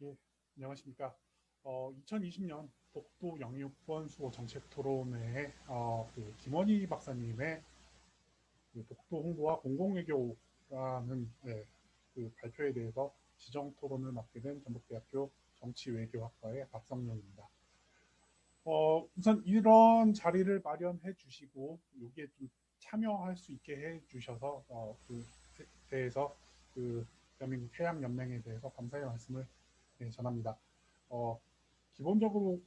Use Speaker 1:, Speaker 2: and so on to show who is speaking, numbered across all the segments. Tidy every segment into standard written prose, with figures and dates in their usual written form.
Speaker 1: 예, 안녕하십니까. 2020년 독도 영유권 수호 정책 토론회에 김원희 박사님의 그 독도 홍보와 공공외교라는 그 발표에 대해서 지정 토론을 맡게 된 전북대학교 정치외교학과의 박성룡입니다. 우선 이런 자리를 마련해 주시고 여기에 좀 참여할 수 있게 해 주셔서 그 대해서 그 대한민국 해양연맹에 대해서 감사의 말씀을 전합니다. 어, 기본적으로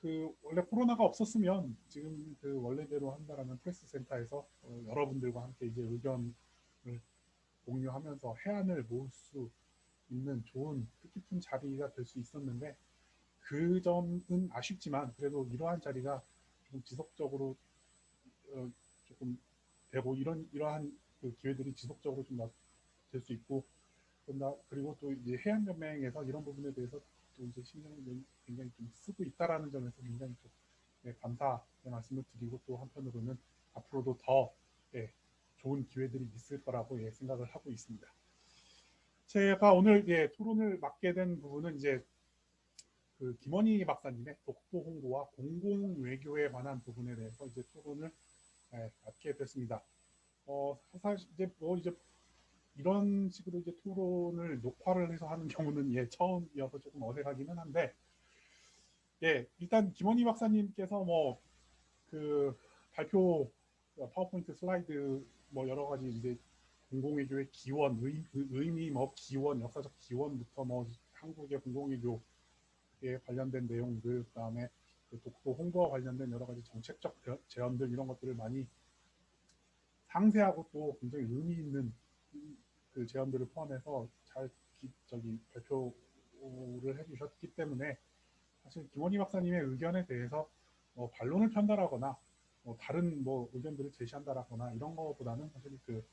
Speaker 1: 그 원래 코로나가 없었으면 지금 그 원래대로 한다라면 프레스 센터에서 여러분들과 함께 이제 의견을 공유하면서 해안을 모을 수 있는 좋은 뜻깊은 자리가 될 수 있었는데 그 점은 아쉽지만 그래도 이러한 자리가 조금 지속적으로 조금 되고 이러한 그 기회들이 지속적으로 좀 될 수 있고 그리고 또 이제 해양연맹에서 이런 부분에 대해서 또 이제 신경을 굉장히 좀 쓰고 있다라는 점에서 굉장히 좀 감사의 말씀을 드리고 또 한편으로는 앞으로도 더 좋은 기회들이 있을 거라고 생각을 하고 있습니다. 제가 오늘 토론을 맡게 된 부분은 이제 그 김원희 박사님의 독도 홍보와 공공 외교에 관한 부분에 대해서 이제 토론을 맡게 됐습니다. 사실 이제 뭐 이제 이런 식으로 이제 토론을 녹화를 해서 하는 경우는 처음이어서 조금 어색하기는 한데 일단 김원희 박사님께서 뭐 그 발표 파워포인트 슬라이드 뭐 여러 가지 이제 공공외교의 기원, 의미 뭐 기원, 역사적 기원부터 뭐 한국의 공공외교에 관련된 내용들, 그다음에 그 독도 홍보와 관련된 여러 가지 정책적 제언들 이런 것들을 많이 상세하고 또 굉장히 의미 있는 그 제언들을 포함해서 잘 발표를 해주셨기 때문에 사실 김원희 박사님의 의견에 대해서 반론을 편달하거나 다른 뭐 의견들을 제시한다라거나 이런 것보다는 사실 그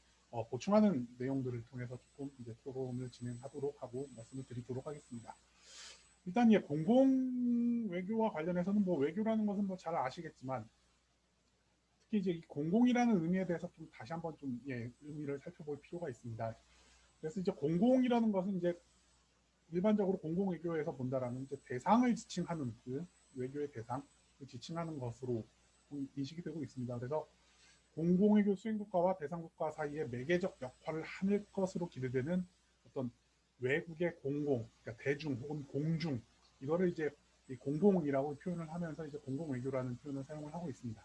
Speaker 1: 보충하는 내용들을 통해서 조금 이제 토론을 진행하도록 하고 말씀을 드리도록 하겠습니다. 일단 공공 외교와 관련해서는 뭐 외교라는 것은 뭐 잘 아시겠지만 특히 이제 이 공공이라는 의미에 대해서 좀 다시 한번 좀 의미를 살펴볼 필요가 있습니다. 그래서 이제 공공이라는 것은 이제 일반적으로 공공외교에서 본다라면 이제 대상을 지칭하는 그 외교의 대상을 지칭하는 것으로 인식이 되고 있습니다. 그래서 공공외교 수행국가와 대상국가 사이에 매개적 역할을 할 것으로 기대되는 어떤 외국의 공공, 그러니까 대중 혹은 공중 이거를 이제 공공이라고 표현을 하면서 이제 공공외교라는 표현을 사용을 하고 있습니다.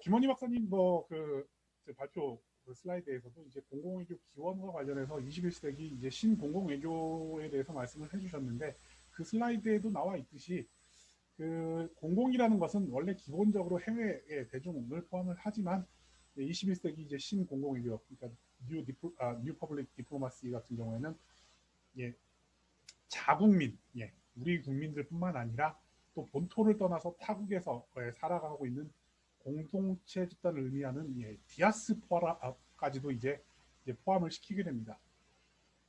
Speaker 1: 김원희 박사님 뭐그 발표 그 슬라이드에서도 이제 공공외교 기원과 관련해서 21세기 이제 신공공외교에 대해서 말씀을 해주셨는데 그 슬라이드에도 나와 있듯이 그 공공이라는 것은 원래 기본적으로 해외의 대중을 포함을 하지만 21세기 이제 신공공외교 그러니까 뉴 퍼블릭 디플로마시 같은 경우에는 자국민 우리 국민들뿐만 아니라 또 본토를 떠나서 타국에서 살아가고 있는 공동체 집단을 의미하는 디아스포라까지도 이제 포함을 시키게 됩니다.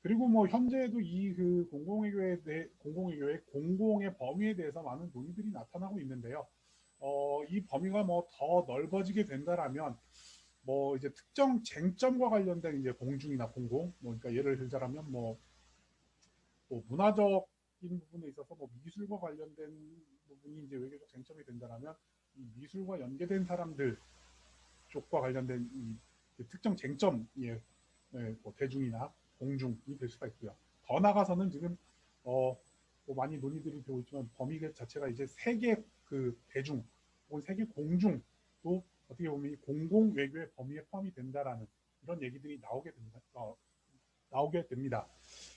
Speaker 1: 그리고 뭐 현재도 이 그 공공외교의 공공의 범위에 대해서 많은 논의들이 나타나고 있는데요. 이 범위가 뭐 더 넓어지게 된다라면 뭐 이제 특정 쟁점과 관련된 이제 공중이나 공공, 뭐 그러니까 예를 들자면 뭐 문화적인 부분에 있어서 뭐 미술과 관련된 부분이 이제 외교적 쟁점이 된다라면 이 미술과 연계된 사람들 쪽과 관련된 이 특정 쟁점 뭐 대중이나 공중이 될 수가 있고요. 더 나가서는 지금 뭐 많이 논의들이 되고 있지만 범위 자체가 이제 세계 그 대중 혹은 세계 공중도 어떻게 보면 공공 외교의 범위에 포함이 된다라는 이런 얘기들이 나오게 됩니다.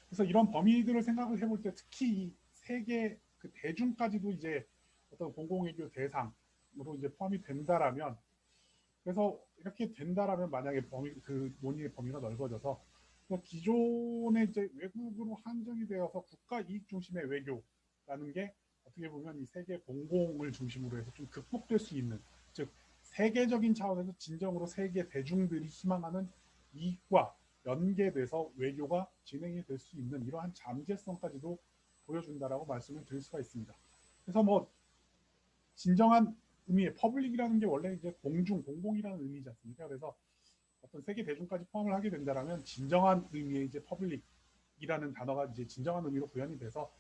Speaker 1: 그래서 이런 범위들을 생각을 해볼 때 특히 이 세계 그 대중까지도 이제 어떤 공공외교 대상으로 이제 포함이 된다라면 그래서 이렇게 된다라면 만약에 그 논의의 범위가 넓어져서 기존에 이제 외국으로 한정이 되어서 국가 이익 중심의 외교라는 게 어떻게 보면 이 세계 공공을 중심으로 해서 좀 극복될 수 있는 즉 세계적인 차원에서 진정으로 세계 대중들이 희망하는 이익과 연계돼서 외교가 진행이 될 수 있는 이러한 잠재성까지도 보여준다라고 말씀을 드릴 수가 있습니다. 그래서 뭐 진정한 의미의 퍼블릭이라는 게 원래 이제 공공이라는 의미지 않습니까? 그래서 어떤 세계 대중까지 포함을 하게 된다면 진정한 의미의 이제 퍼블릭 국이라는 단어가 이제 진정한 의미로 구현이 돼서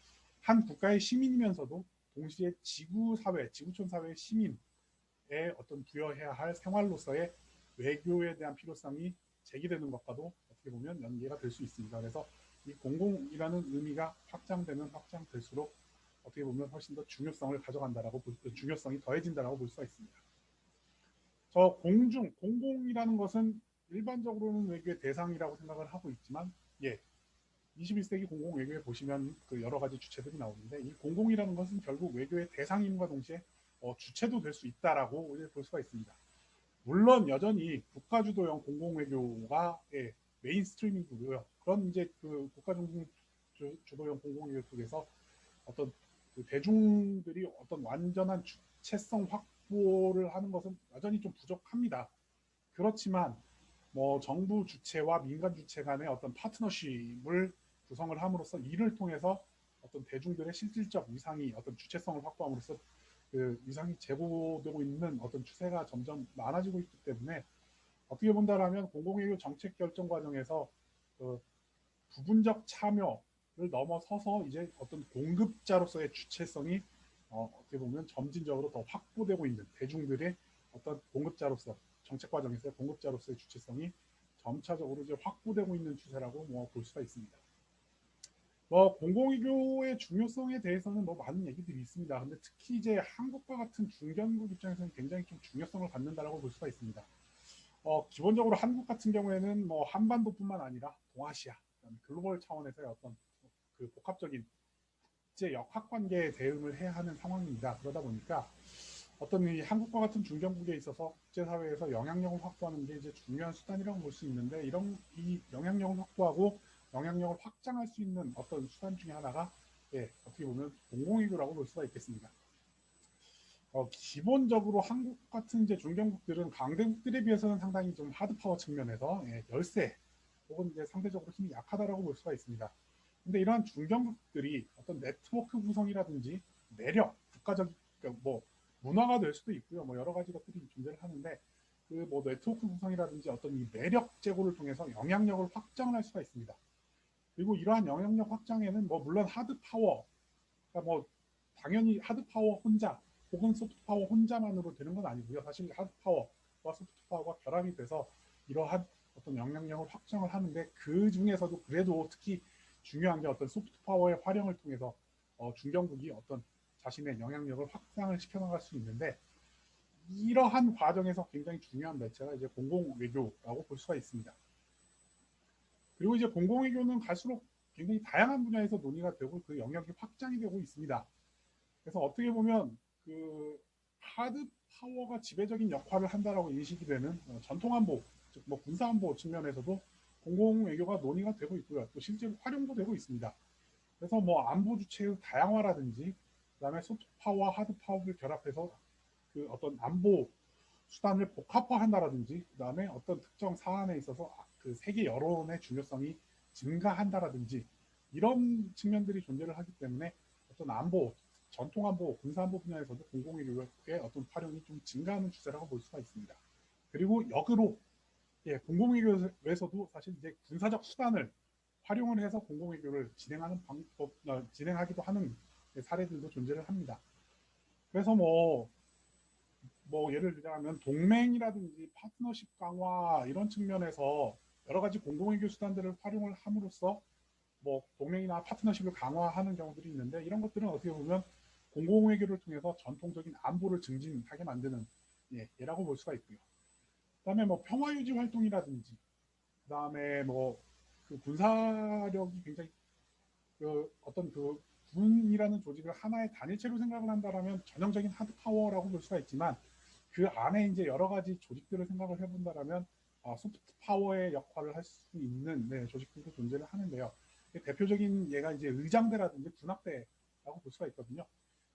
Speaker 1: 한 국가의 시민이면서도 동시에 지구 사회, 지구촌 사회의 시민의 어떤 부여해야 할 생활로서의 외교에 대한 필요성이 제기되는 것과도 어떻게 보면 연계가 될 수 있습니다. 그래서 이 공공이라는 의미가 확장되면 확장될수록 어떻게 보면 훨씬 더 중요성을 가져간다라고 중요성이 더해진다라고 볼 수가 있습니다. 저 공공이라는 것은 일반적으로는 외교의 대상이라고 생각을 하고 있지만, 예, 21세기 공공 외교에 보시면 그 여러 가지 주체들이 나오는데, 이 공공이라는 것은 결국 외교의 대상임과 동시에 주체도 될 수 있다라고 볼 수가 있습니다. 물론 여전히 국가주도형 공공외교가 메인스트림이고요. 그런 이제 그 국가주도형 공공외교 속에서 어떤 그 대중들이 어떤 완전한 주체성 확보를 하는 것은 여전히 좀 부족합니다. 그렇지만 뭐 정부 주체와 민간 주체 간의 어떤 파트너십을 구성을 함으로써 이를 통해서 어떤 대중들의 실질적 위상이 어떤 주체성을 확보함으로써 그 위상이 제고되고 있는 어떤 추세가 점점 많아지고 있기 때문에 어떻게 본다라면 공공외교 정책 결정 과정에서 그 부분적 참여를 넘어서서 이제 어떤 공급자로서의 주체성이 어떻게 보면 점진적으로 더 확보되고 있는 대중들의 어떤 공급자로서 정책 과정에서의 공급자로서의 주체성이 점차적으로 이제 확보되고 있는 추세라고 뭐 볼 수가 있습니다. 뭐 공공외교의 중요성에 대해서는 뭐 많은 얘기들이 있습니다. 근데 특히 이제 한국과 같은 중견국 입장에서는 굉장히 좀 중요성을 갖는다라고 볼 수가 있습니다. 기본적으로 한국 같은 경우에는 뭐 한반도뿐만 아니라 동아시아, 글로벌 차원에서의 어떤 그 복합적인 국제 역학 관계에 대응을 해야 하는 상황입니다. 그러다 보니까 어떤 이 한국과 같은 중견국에 있어서 국제사회에서 영향력을 확보하는 게 이제 중요한 수단이라고 볼 수 있는데, 이런 이 영향력을 확보하고 영향력을 확장할 수 있는 어떤 수단 중에 하나가 어떻게 보면 공공외교라고 볼 수가 있겠습니다. 기본적으로 한국 같은 이제 중견국들은 강대국들에 비해서는 상당히 좀 하드파워 측면에서 열세 혹은 이제 상대적으로 힘이 약하다라고 볼 수가 있습니다. 근데 이러한 중견국들이 어떤 네트워크 구성이라든지 매력, 국가적 뭐 문화가 될 수도 있고요. 뭐 여러 가지 것들이 존재를 하는데 그 뭐 네트워크 구성이라든지 어떤 이 매력 제고를 통해서 영향력을 확장할 수가 있습니다. 그리고 이러한 영향력 확장에는 뭐 물론 하드파워, 그러니까 뭐 당연히 하드파워 혼자 혹은 소프트파워 혼자만으로 되는 건 아니고요. 사실 하드파워와 소프트파워가 결합이 돼서 이러한 어떤 영향력을 확장을 하는데, 그 중에서도 그래도 특히 중요한 게 어떤 소프트파워의 활용을 통해서 중견국이 어떤 자신의 영향력을 확장을 시켜나갈 수 있는데, 이러한 과정에서 굉장히 중요한 매체가 이제 공공외교라고 볼 수가 있습니다. 그리고 이제 공공외교는 갈수록 굉장히 다양한 분야에서 논의가 되고 그 영역이 확장이 되고 있습니다. 그래서 어떻게 보면 그 하드 파워가 지배적인 역할을 한다라고 인식이 되는 전통 안보, 즉 뭐 군사 안보 측면에서도 공공 외교가 논의가 되고 있고요. 또 실제로 활용도 되고 있습니다. 그래서 뭐 안보 주체의 다양화라든지 그다음에 소프트 파워와 하드 파워를 결합해서 그 어떤 안보 수단을 복합화한다라든지 그다음에 어떤 특정 사안에 있어서 그 세계 여론의 중요성이 증가한다라든지 이런 측면들이 존재를 하기 때문에 어떤 안보, 전통 안보, 군사 안보 분야에서도 공공외교의 어떤 활용이 좀 증가하는 추세라고 볼 수가 있습니다. 그리고 역으로 공공외교에서도 사실 이제 군사적 수단을 활용을 해서 공공외교를 진행하는 방법, 진행하기도 하는 사례들도 존재를 합니다. 그래서 뭐 예를 들자면 동맹이라든지 파트너십 강화 이런 측면에서 여러 가지 공공외교 수단들을 활용을 함으로써 뭐 동맹이나 파트너십을 강화하는 경우들이 있는데, 이런 것들은 어떻게 보면 공공외교를 통해서 전통적인 안보를 증진하게 만드는 예라고 볼 수가 있고요. 그다음에 뭐 평화유지 활동이라든지 그다음에 뭐 그 군사력이 굉장히 그 어떤 그 군이라는 조직을 하나의 단일체로 생각을 한다라면 전형적인 하드 파워라고 볼 수가 있지만, 그 안에 이제 여러 가지 조직들을 생각을 해본다라면 소프트 파워의 역할을 할 수 있는 조직들도 존재를 하는데요. 대표적인 예가 이제 의장대라든지 군악대라고 볼 수가 있거든요.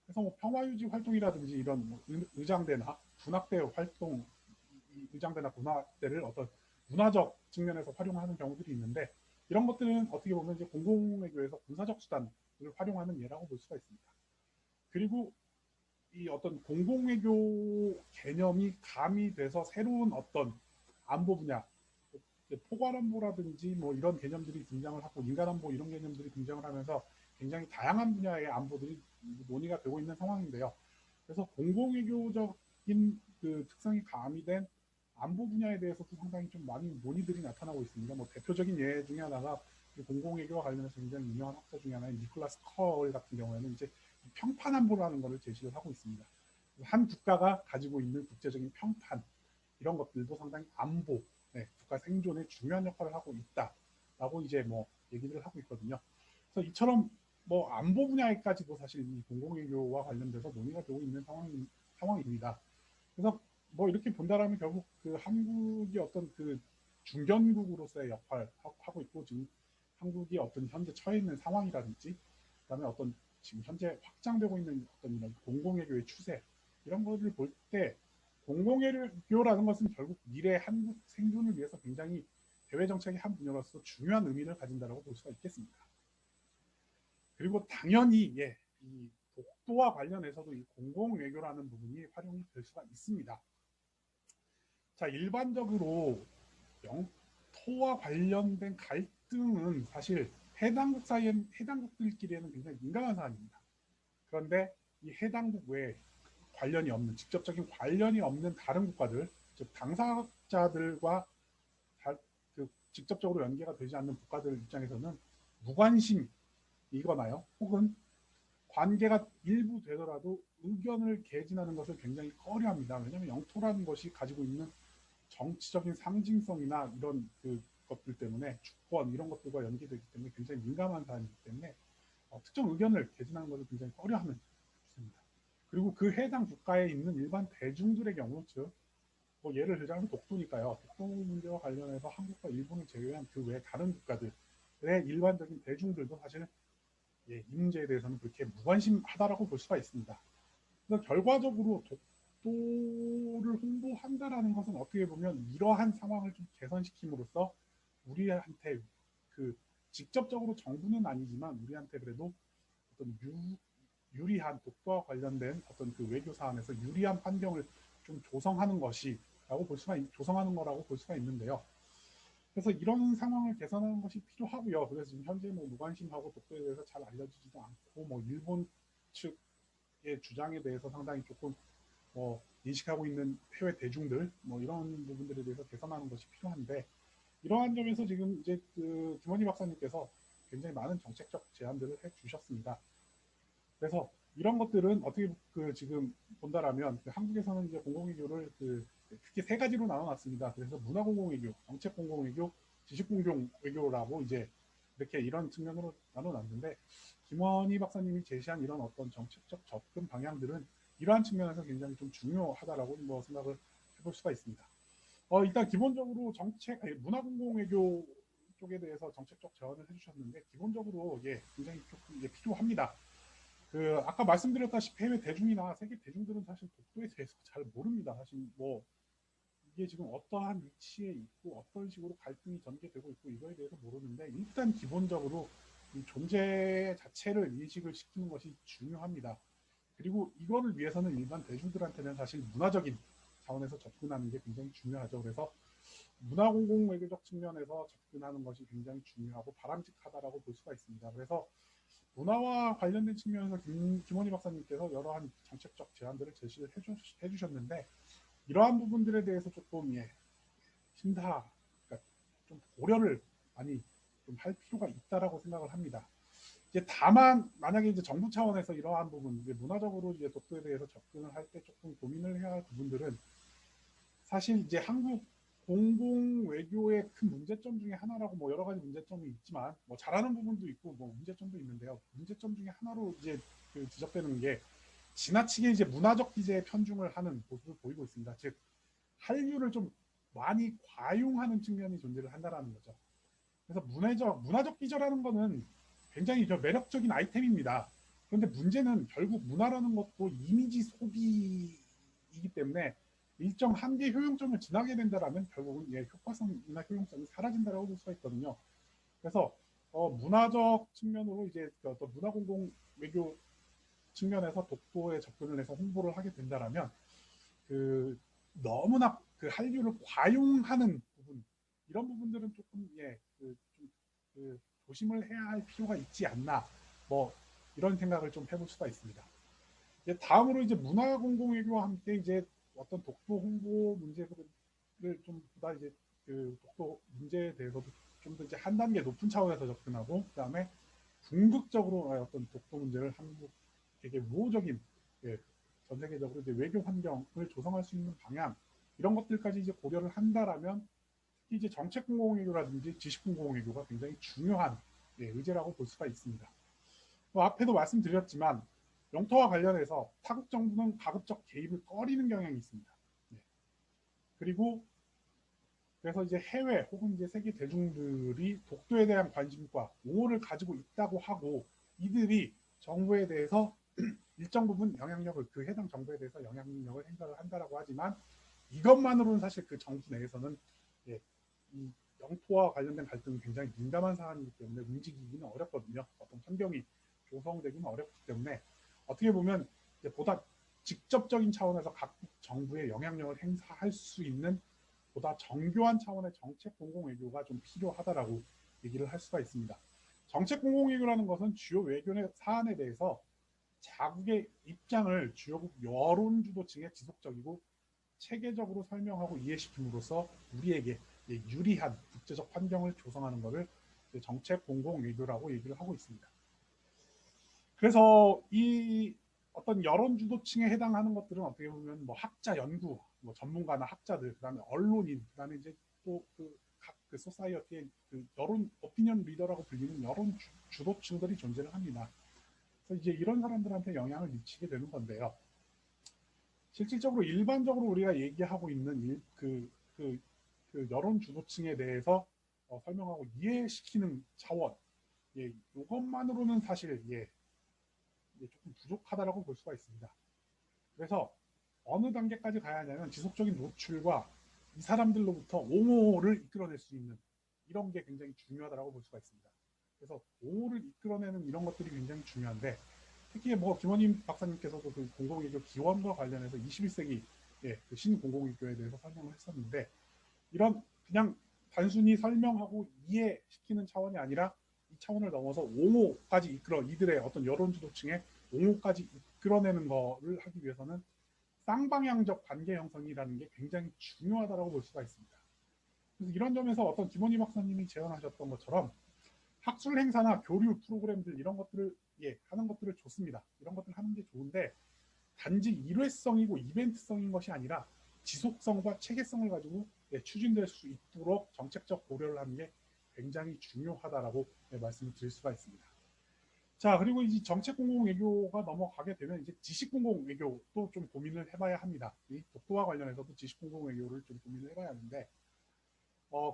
Speaker 1: 그래서 뭐 평화유지 활동이라든지 이런 뭐 의장대나 군악대 활동, 의장대나 군악대를 어떤 문화적 측면에서 활용하는 경우들이 있는데, 이런 것들은 어떻게 보면 이제 공공외교에서 군사적 수단을 활용하는 예라고 볼 수가 있습니다. 그리고 이 어떤 공공외교 개념이 가미돼서 새로운 어떤 안보 분야, 포괄안보라든지 뭐 이런 개념들이 등장을 하고 인간안보 이런 개념들이 등장을 하면서 굉장히 다양한 분야의 안보들이 논의가 되고 있는 상황인데요. 그래서 공공외교적인 그 특성이 가미된 안보 분야에 대해서도 상당히 좀 많은 논의들이 나타나고 있습니다. 뭐 대표적인 예 중에 하나가 공공외교와 관련해서 굉장히 유명한 학자 중에 하나인 니콜라스 커얼 같은 경우에는 이제 평판 안보라는 것을 제시를 하고 있습니다. 한 국가가 가지고 있는 국제적인 평판 이런 것들도 상당히 안보, 네, 국가 생존에 중요한 역할을 하고 있다라고 이제 뭐 얘기를 하고 있거든요. 그래서 이처럼 뭐 안보 분야에까지도 사실 이 공공외교와 관련돼서 논의가 되고 있는 상황입니다. 그래서 뭐 이렇게 본다라면 결국 그 한국이 어떤 그 중견국으로서의 역할을 하고 있고 지금 한국이 어떤 현재 처해 있는 상황이라든지 그다음에 어떤 지금 현재 확장되고 있는 어떤 이런 공공외교의 추세 이런 것을 볼 때 공공외교라는 것은 결국 미래 한국 생존을 위해서 굉장히 대외 정책의 한 분야로서 중요한 의미를 가진다고 볼 수가 있겠습니다. 그리고 당연히 예, 이 독도와 관련해서도 이 공공외교라는 부분이 활용이 될 수가 있습니다. 자, 일반적으로 영토와 관련된 갈등은 사실 해당국 사이에 해당국들끼리에는 굉장히 민감한 사안입니다. 그런데 이 해당국 외에 관련이 없는 직접적인 관련이 없는 다른 국가들, 즉 당사자들과 그 직접적으로 연계가 되지 않는 국가들 입장에서는 무관심이거나요, 혹은 관계가 일부 되더라도 의견을 개진하는 것을 굉장히 꺼려합니다. 왜냐하면 영토라는 것이 가지고 있는 정치적인 상징성이나 이런 그 것들 때문에 주권 이런 것들과 연계되기 때문에 굉장히 민감한 사안이기 때문에 특정 의견을 개진하는 것을 굉장히 꺼려하는 것입니다. 그리고 그 해당 국가에 있는 일반 대중들의 경우, 즉 뭐 예를 들자면 독도니까요. 독도 문제와 관련해서 한국과 일본을 제외한 그 외 다른 국가들의 일반적인 대중들도 사실은 예, 이 문제에 대해서는 그렇게 무관심하다라고 볼 수가 있습니다. 그래서 결과적으로 독도를 홍보한다라는 것은 어떻게 보면 이러한 상황을 좀 개선시킴으로써 우리한테 그 직접적으로 정부는 아니지만 우리한테 그래도 어떤 유리한 독도와 관련된 어떤 그 외교 사안에서 유리한 환경을 좀 조성하는 것이라고 볼 수가 조성하는 거라고 볼 수가 있는데요. 그래서 이런 상황을 개선하는 것이 필요하고요. 그래서 지금 현재 뭐 무관심하고 독도에 대해서 잘 알려지지도 않고 뭐 일본 측의 주장에 대해서 상당히 조금 인식하고 있는 해외 대중들 뭐 이런 부분들에 대해서 개선하는 것이 필요한데 이러한 점에서 지금 이제 그 김원희 박사님께서 굉장히 많은 정책적 제안들을 해주셨습니다. 그래서 이런 것들은 어떻게 그 지금 본다라면 그 한국에서는 이제 공공외교를 그 크게 세 가지로 나눠놨습니다. 그래서 문화공공외교, 정책공공외교, 지식공공외교라고 이제 이렇게 이런 측면으로 나눠놨는데 김원희 박사님이 제시한 이런 어떤 정책적 접근 방향들은 이러한 측면에서 굉장히 좀 중요하다라고 뭐 생각을 해볼 수가 있습니다. 일단 기본적으로 문화공공외교 쪽에 대해서 정책적 제안을 해주셨는데 기본적으로 예 굉장히 조금 예, 필요합니다. 그 아까 말씀드렸다시피 해외 대중이나 세계 대중들은 사실 독도에 대해서 잘 모릅니다. 사실 뭐 이게 지금 어떠한 위치에 있고 어떤 식으로 갈등이 전개되고 있고 이거에 대해서 모르는데 일단 기본적으로 이 존재 자체를 인식을 시키는 것이 중요합니다. 그리고 이거를 위해서는 일반 대중들한테는 사실 문화적인 차원에서 접근하는 게 굉장히 중요하죠. 그래서 문화공공외교적 측면에서 접근하는 것이 굉장히 중요하고 바람직하다라고 볼 수가 있습니다. 그래서 문화와 관련된 측면에서 김원희 박사님께서 여러한 정책적 제안들을 제시를 해주셨는데 이러한 부분들에 대해서 조금 예, 그러니까 좀 고려를 많이 좀 할 필요가 있다라고 생각을 합니다. 이제 다만 만약에 이제 정부 차원에서 이러한 부분, 이제 문화적으로 이제 독도에 대해서 접근을 할 때 조금 고민을 해야 할 부분들은 사실 이제 한국 공공 외교의 큰 문제점 중에 하나라고 뭐 여러 가지 문제점이 있지만 뭐 잘하는 부분도 있고 뭐 문제점도 있는데요. 문제점 중에 하나로 이제 그 지적되는 게 지나치게 이제 문화적 기제에 편중을 하는 모습을 보이고 있습니다. 즉 한류를 좀 많이 과용하는 측면이 존재를 한다라는 거죠. 그래서 문화적 기저라는 거는 굉장히 매력적인 아이템입니다. 그런데 문제는 결국 문화라는 것도 이미지 소비이기 때문에 일정 한계 효용점을 지나게 된다라면 결국은 예, 효과성이나 효용성이 사라진다라고 볼 수가 있거든요. 그래서 문화적 측면으로 이제 어떤 문화공공 외교 측면에서 독도에 접근을 해서 홍보를 하게 된다라면 그 너무나 그 한류를 과용하는 부분 이런 부분들은 조금 조심을 해야 할 필요가 있지 않나, 뭐 이런 생각을 좀 해볼 수가 있습니다. 이제 다음으로 이제 문화공공외교와 함께 이제 어떤 독도 홍보 문제를 좀 보다 이제 그 독도 문제에 대해서도 좀 더 이제 한 단계 높은 차원에서 접근하고, 그다음에 궁극적으로 어떤 독도 문제를 한국에게 우호적인, 예, 전 세계적으로 이제 외교 환경을 조성할 수 있는 방향, 이런 것들까지 이제 고려를 한다라면 특히 이제 정책 공공외교라든지 지식 공공외교가 굉장히 중요한, 의제라고 볼 수가 있습니다. 뭐 앞에도 말씀드렸지만 영토와 관련해서 타국 정부는 가급적 개입을 꺼리는 경향이 있습니다. 그리고 그래서 이제 해외 혹은 이제 세계 대중들이 독도에 대한 관심과 옹호를 가지고 있다고 하고, 이들이 정부에 대해서 일정 부분 영향력을, 그 해당 정부에 대해서 영향력을 행사를 한다라고 하지만, 이것만으로는 사실 그 정부 내에서는, 이 영토와 관련된 갈등은 굉장히 민감한 사안이기 때문에 움직이기는 어렵거든요. 어떤 환경이 조성되기는 어렵기 때문에 어떻게 보면 이제 보다 직접적인 차원에서 각국 정부의 영향력을 행사할 수 있는 보다 정교한 차원의 정책 공공외교가 좀 필요하다라고 얘기를 할 수가 있습니다. 정책 공공외교라는 것은 주요 외교 사안에 대해서 자국의 입장을 주요국 여론 주도층에 지속적이고 체계적으로 설명하고 이해시킴으로써 우리에게 유리한 국제적 환경을 조성하는 것을 정책 공공 외교라고 얘기를 하고 있습니다. 그래서 이 어떤 여론 주도층에 해당하는 것들은 어떻게 보면 뭐 학자, 연구, 뭐 전문가나 학자들, 그다음에 언론인, 그다음에 이제 또 각 그 소사이어티의 그 여론 오피니언 리더라고 불리는 여론 주도층들이 존재를 합니다. 그래서 이제 이런 사람들한테 영향을 미치게 되는 건데요. 실질적으로 일반적으로 우리가 얘기하고 있는 그 여론 주도층에 대해서 설명하고 이해시키는 차원, 이것만으로는 사실 조금 부족하다라고 볼 수가 있습니다. 그래서 어느 단계까지 가야 하냐면 지속적인 노출과 이 사람들로부터 옹호를 이끌어낼 수 있는 이런 게 굉장히 중요하다고 볼 수가 있습니다. 그래서 옹호를 이끌어내는 이런 것들이 굉장히 중요한데, 특히 뭐 김원임 박사님께서도 그 공공외교 기원과 관련해서 21세기 그 신공공외교에 대해서 설명을 했었는데, 이런 그냥 단순히 설명하고 이해시키는 차원이 아니라 이 차원을 넘어서 옹호까지 이들의 어떤 여론 주도층의 옹호까지 이끌어내는 거를 하기 위해서는 쌍방향적 관계 형성이라는 게 굉장히 중요하다고 볼 수가 있습니다. 그래서 이런 점에서 어떤 김원희 박사님이 제안하셨던 것처럼 학술 행사나 교류 프로그램들 이런 것들을 하는 것들을 좋습니다. 이런 것들 하는 게 좋은데, 단지 일회성이고 이벤트성인 것이 아니라 지속성과 체계성을 가지고 추진될 수 있도록 정책적 고려를 하는 게 굉장히 중요하다라고 말씀을 드릴 수가 있습니다. 자, 그리고 이제 정책 공공 외교가 넘어가게 되면 이제 지식 공공 외교도 좀 고민을 해봐야 합니다. 이 독도와 관련해서도 지식 공공 외교를 좀 고민을 해봐야 하는데,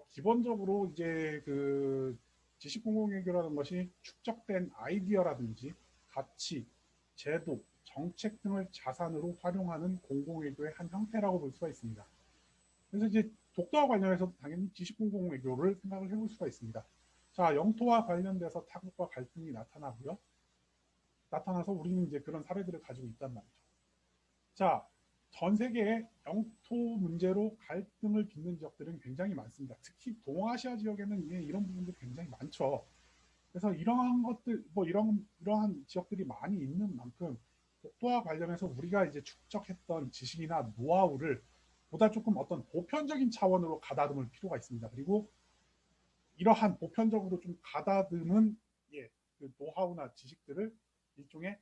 Speaker 1: 기본적으로 이제 그 지식 공공 외교라는 것이 축적된 아이디어라든지 가치, 제도, 정책 등을 자산으로 활용하는 공공 외교의 한 형태라고 볼 수가 있습니다. 그래서 이제 독도와 관련해서 당연히 지식 공공 외교를 생각을 해볼 수가 있습니다. 자, 영토와 관련돼서 타국과 갈등이 나타나서 우리는 이제 그런 사례들을 가지고 있단 말이죠. 자, 전 세계에 영토 문제로 갈등을 빚는 지역들은 굉장히 많습니다. 특히 동아시아 지역에는 이런 부분들이 굉장히 많죠. 그래서 이러한 것들, 뭐 이러한 지역들이 많이 있는 만큼 독도와 관련해서 우리가 이제 축적했던 지식이나 노하우를 보다 조금 어떤 보편적인 차원으로 가다듬을 필요가 있습니다. 그리고 이러한 보편적으로 좀 가다듬은 그 노하우나 지식들을 일종의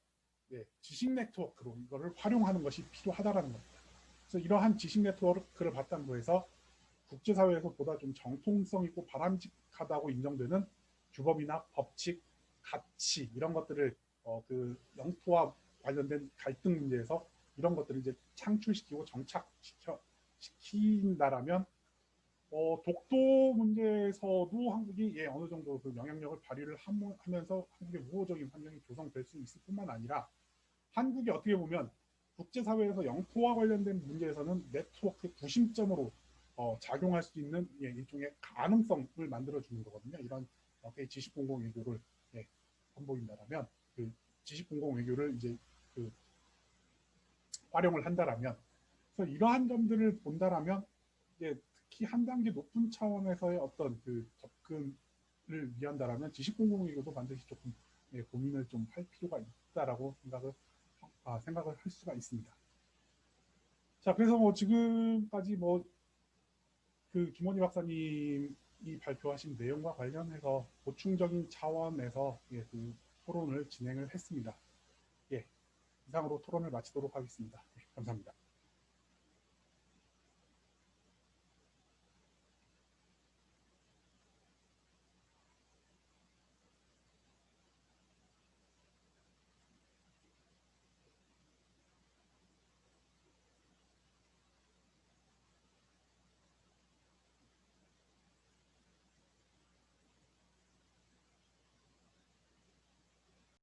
Speaker 1: 지식 네트워크로 이거를 활용하는 것이 필요하다라는 겁니다. 그래서 이러한 지식 네트워크를 바탕으로 해서 국제사회에서 보다 좀 정통성 있고 바람직하다고 인정되는 규범이나 법칙, 가치 이런 것들을 그 영토와 관련된 갈등 문제에서 이런 것들을 이제 창출시키고 정착시킨다라면 독도 문제에서도 한국이 어느 정도 그 영향력을 발휘를 하면서 한국의 우호적인 환경이 조성될 수 있을 뿐만 아니라, 한국이 어떻게 보면 국제사회에서 영토와 관련된 문제에서는 네트워크의 구심점으로 작용할 수 있는 일종의 가능성을 만들어주는 거거든요. 이런 지식공공 외교를 선보인다라면, 그 지식공공 외교를 이제 그 활용을 한다라면, 그래서 이러한 점들을 본다라면 특히 특히 한 단계 높은 차원에서의 어떤 그 접근을 위한다라면 지식공공외교도 반드시 조금 고민을 좀 할 필요가 있다라고 생각을 할 수가 있습니다. 자, 그래서 뭐 지금까지 뭐 그 김원희 박사님이 발표하신 내용과 관련해서 보충적인 차원에서 그 토론을 진행을 했습니다. 예, 이상으로 토론을 마치도록 하겠습니다. 감사합니다.